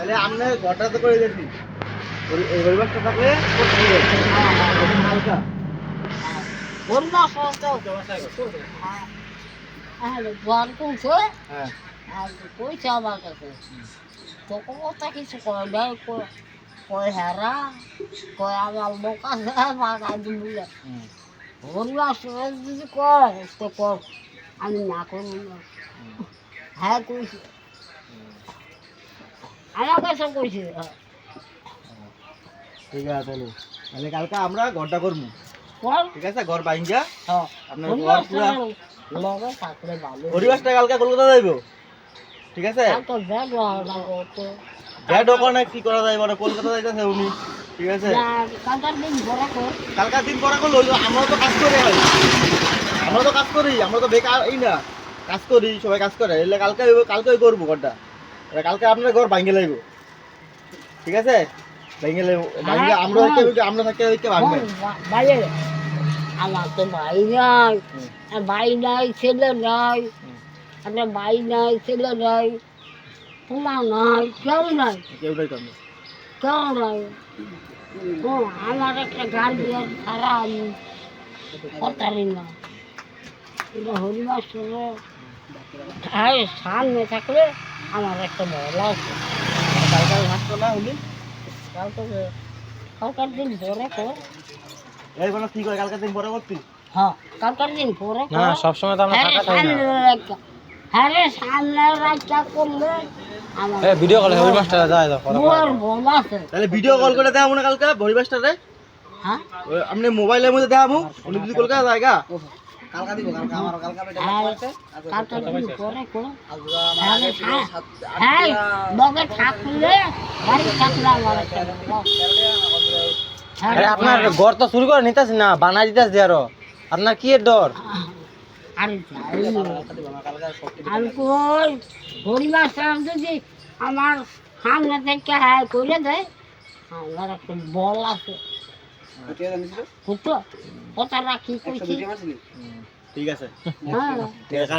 তাহলে আমরা ঘরটা তো করে দিয়েছি এই পরিবেশটা থাকলে করতে হবে হালকা বন্যা সহজ ঘর করছে হ্যাঁ আর কইছে আমার কাছে তখন কথা কিছু কয় নাই কয় হেরা কয় আমার লোক আছে মাথায় দিলে বন্যা সহজ যদি কয় তো কর আমি না করবো না হ্যাঁ কইছে আমার কাছে কইছে ঠিক আছে তাহলে তাহলে কালকে আমরা ঘরটা করবো কর ঠিক আছে ঘর বাইঙ্গা হ্যাঁ আপনার বন্যা ঘর পুরা লগে থাকলে ভালো পরিবেশটা কালকে কলকাতা যাইব ঠিক আছে তো ব্যাগ লাগা করতে ব্যাড ওখানে কি করা যায় মানে কলকাতা যাইতেছে উনি ঠিক আছে কালকার দিন বড় কর কালকার দিন পড়া করলো আমরা তো কাজ করি ভাই আমরা তো কাজ করি আমরা তো বেকার এই না কাজ করি সবাই কাজ করে এলে কালকে করবো ঘরটা কালকে আপনার ঘর ভাঙ্গে লাগবো ঠিক আছে ভাঙ্গে লাগবো ভাঙ্গে আমরা থাকতে ভাঙবে বাইরে আমার তো ভাই নাই ভাই নাই ছেলে নাই একটা ভাই নাই ছেলে নাই তোমার নাই কেউ নাই কেউটাই করবে কেউ নাই ও আমার একটা গাড়ি ছাড়া আমি করতারি না এটা হরিবাস হ্যাঁ সামনে থাকলে আমার একটা ভালো আছে কালকে থাকতো না উনি কালকার দিন পরে কর এই মানে কি করে কালকে দিন পরে করতি হ্যাঁ কালকার দিন পরে না সবসময় তো আমরা থাকা চাই না হ্যাঁ রে সামনে রাখা করলে আমার ভিডিও কল ওই মাস্টার যায় তো মোর বল আছে তাহলে ভিডিও কল করে দেখাবো না কালকে পরিবেশটারে হ্যাঁ আপনি মোবাইলের মধ্যে দেখাবো উনি যদি কলকাতা জায়গা কালকা দিব কালকা আমার কালকা বেটা আছে কালকার দিন পরে কর হ্যাঁ লগে থাকলে গাড়ি থাকলে আমার একটা আরে আপনার ঘর তো চুরি করে নিতেছি না বানাই দিতেছি আরো আপনার কি এর ডর আরে আমি কই হরিবার সাহেব যদি আমার সামনে থেকে হ্যাঁ করে দেয় আমার একটা বল আছে কত কথা রাখি কইছি ঠিক আছে হ্যাঁ ঠিক আছে